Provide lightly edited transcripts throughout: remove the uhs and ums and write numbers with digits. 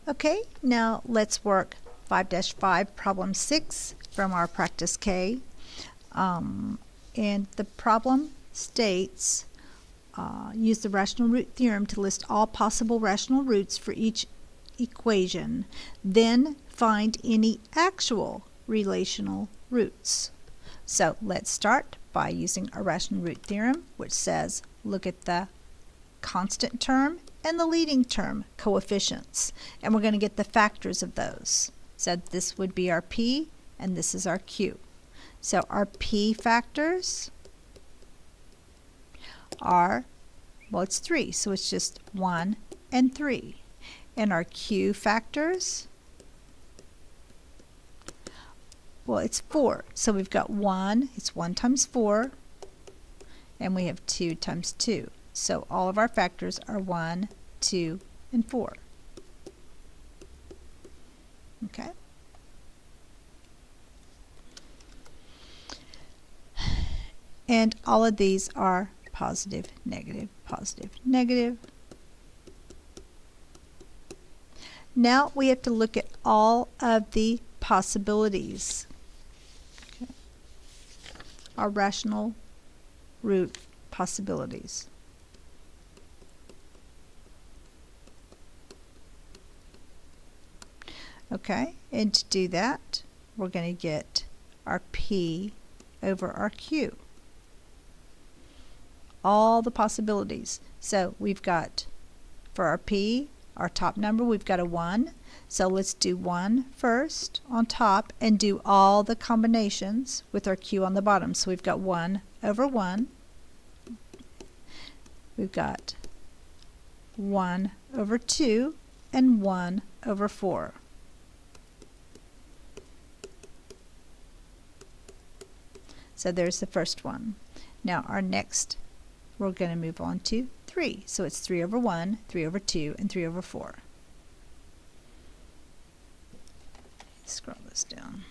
Okay, now let's work 5-5 problem 6 from our practice K. And the problem states, use the rational root theorem to list all possible rational roots for each equation. Then find any actual relational roots. So let's start by using our rational root theorem, which says look at the constant term and the leading term coefficients, and we're going to get the factors of those. So this would be our P and this is our Q. So our P factors are, well, it's 3, so it's just 1 and 3. And our Q factors, well, it's 4. So we've got 1, it's 1 times 4, and we have 2 times 2. So all of our factors are 1, 2, and 4. Okay? And all of these are positive, negative, positive, negative. Now we have to look at all of the possibilities. Okay. Our rational root possibilities. Okay, and to do that, we're going to get our P over our Q. All the possibilities. So we've got, for our P, our top number, we've got a 1. So let's do 1 first on top and do all the combinations with our Q on the bottom. So we've got 1 over 1. We've got 1 over 2 and 1 over 4. So there's the first one. Now our next, we're going to move on to 3. So it's 3 over 1, 3 over 2, and 3 over 4. Scroll this down.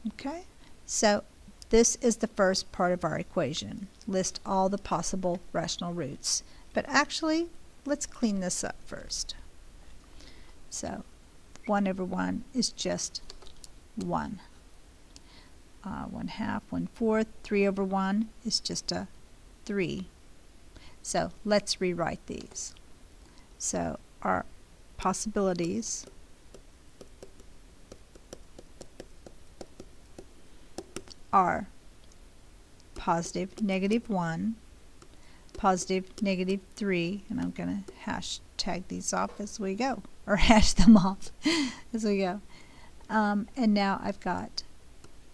Okay, so this is the first part of our equation. List all the possible rational roots. But actually, let's clean this up first. So 1 over 1 is just 1. 1/2, 1/4. 3 over 1 is just a 3. So let's rewrite these. So our possibilities are positive, -1, positive, -3, and I'm going to hashtag these off as we go, or hash them off as we go. And now I've got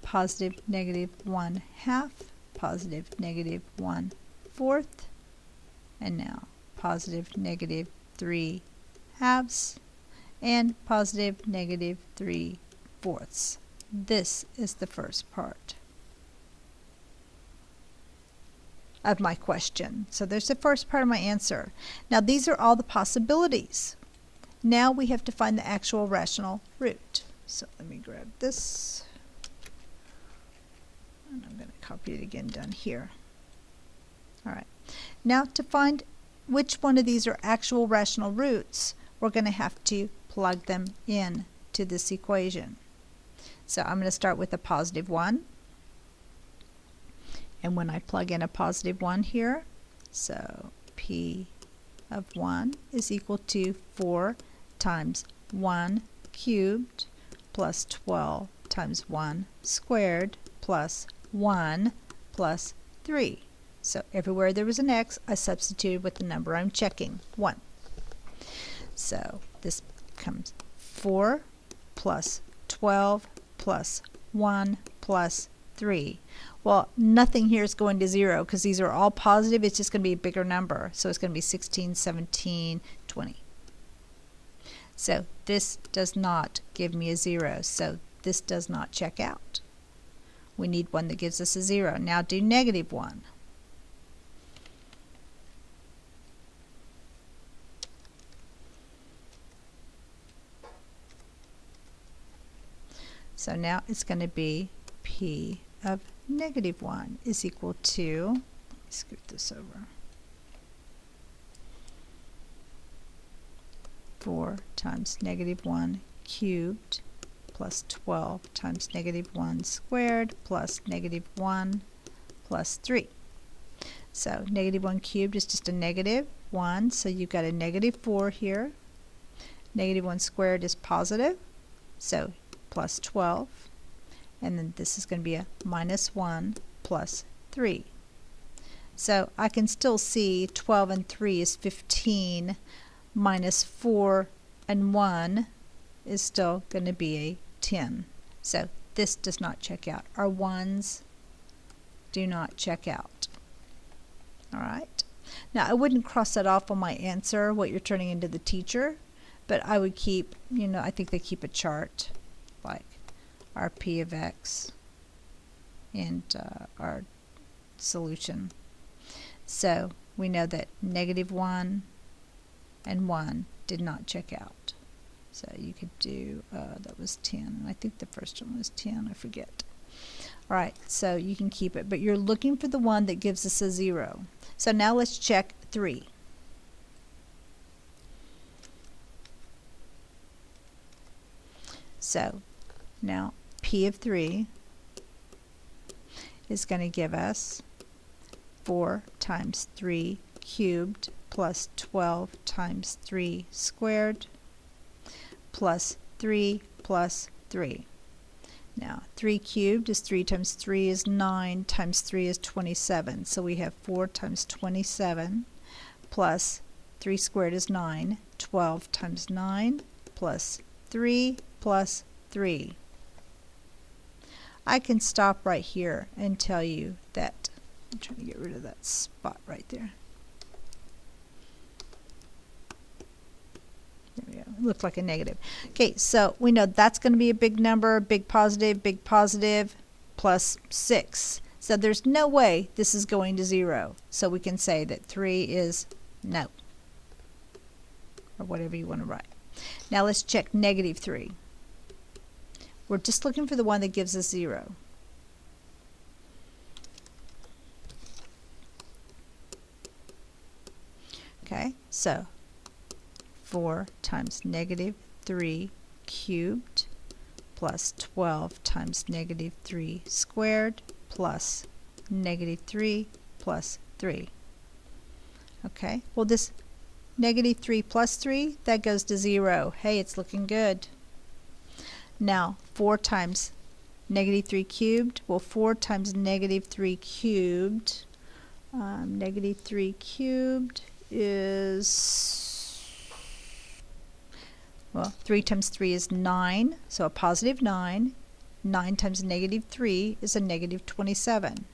positive, -1/2, positive, -1/4, and now positive, -3/2, and positive, -3/4. This is the first part of my question. So there's the first part of my answer. Now these are all the possibilities. Now we have to find the actual rational root. So let me grab this. And I'm going to copy it again down here. All right. Now to find which one of these are actual rational roots, we're going to have to plug them in to this equation. So I'm going to start with a positive 1. And when I plug in a positive 1 here, so P of 1 is equal to 4 times 1 cubed plus 12 times 1 squared plus 1 plus 3. So everywhere there was an x, I substituted with the number I'm checking, 1. So this becomes 4 plus 12 plus 1 plus 3. Well, nothing here is going to 0 because these are all positive. It's just going to be a bigger number. So it's going to be 16, 17, 20. So this does not give me a 0. So this does not check out. We need one that gives us a 0. Now do -1. So now it's going to be p of -1 is equal to, let me scoot this over, 4 times -1 cubed plus 12 times -1 squared plus -1 plus 3. So -1 cubed is just a -1, so you've got a -4 here. -1 squared is positive, so plus 12. And then this is going to be a -1 plus 3. So I can still see 12 and 3 is 15, minus 4 and 1 is still going to be a 10. So this does not check out. Our 1s do not check out. All right. Now I wouldn't cross that off on my answer, what you're turning into the teacher, but I would keep, I think they keep a chart like our p of x and our solution. So we know that -1 and 1 did not check out. So you could do, that was 10, and I think the first one was 10, I forget. All right, so you can keep it, but you're looking for the one that gives us a 0. So now let's check 3. So now p of 3 is going to give us 4 times 3 cubed plus 12 times 3 squared plus 3 plus 3. Now 3 cubed is 3 times 3 is 9 times 3 is 27. So we have 4 times 27 plus 3 squared is 9. 12 times 9 plus 3 plus 3. I can stop right here and tell you that, I'm trying to get rid of that spot right there. There we go. It looked like a negative. Okay, so we know that's going to be a big number, big positive, plus 6. So there's no way this is going to 0. So we can say that 3 is no, or whatever you want to write. Now let's check -3. We're just looking for the one that gives us 0. Okay, so 4 times -3 cubed plus 12 times -3 squared plus -3 plus 3. Okay, well this -3 plus 3, that goes to 0. Hey, it's looking good. Now 4 times -3 cubed, well 4 times -3 cubed, -3 cubed is, well, 3 times 3 is 9, so a positive 9. 9 times -3 is a -27.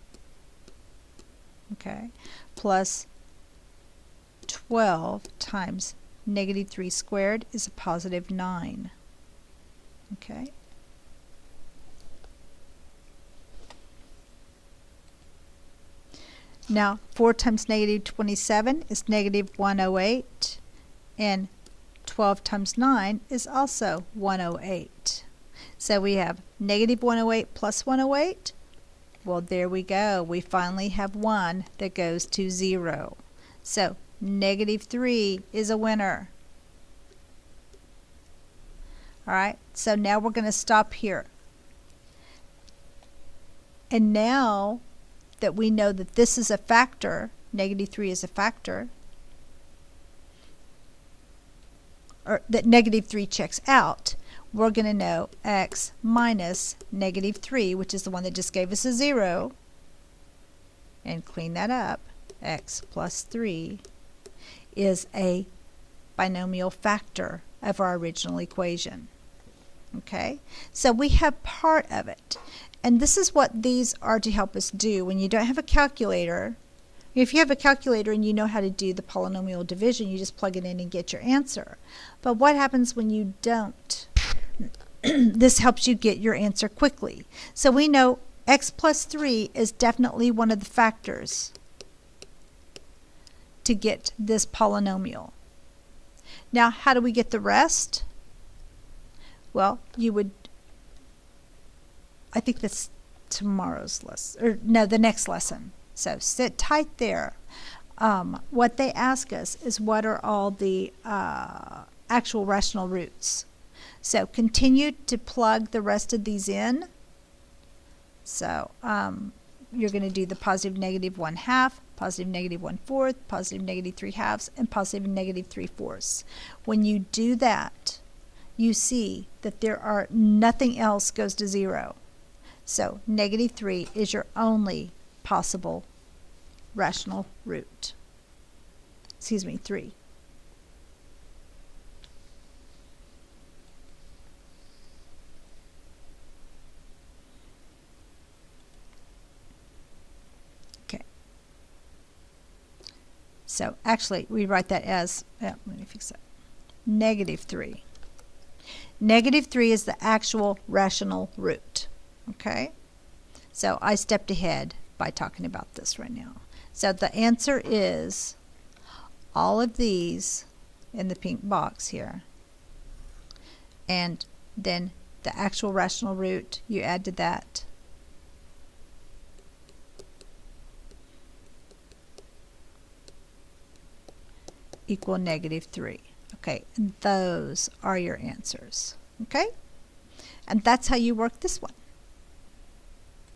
Okay, plus 12 times -3 squared is a positive 9. Okay. Now 4 times -27 is -108, and 12 times 9 is also 108. So we have -108 plus 108. Well, there we go. We finally have one that goes to 0. So -3 is a winner. All right, so now we're going to stop here. And now that we know that this is a factor, -3 is a factor, or that -3 checks out, we're going to know x minus -3, which is the one that just gave us a 0, and clean that up, x plus 3 is a binomial factor of our original equation. Okay, so we have part of it, and this is what these are to help us do when you don't have a calculator. If you have a calculator and you know how to do the polynomial division, you just plug it in and get your answer. But what happens when you don't? This helps you get your answer quickly. So we know x plus 3 is definitely one of the factors to get this polynomial. Now, how do we get the rest? Well, you would I think that's tomorrow's lesson, or no, the next lesson. So sit tight there. What they ask us is what are all the actual rational roots. So continue to plug the rest of these in. So you're going to do the positive negative 1/2, positive negative 1/4, positive negative 3/2, and positive negative 3/4. When you do that, you see that there are nothing else goes to 0. So negative 3 is your only possible rational root. Excuse me, 3. Okay. So actually, we write that as, let me fix that, negative 3. Negative 3 is the actual rational root. Okay? So I stepped ahead by talking about this right now. So the answer is all of these in the pink box here. And then the actual rational root, you add to that. Equal negative 3. Okay, and those are your answers. Okay? And that's how you work this one.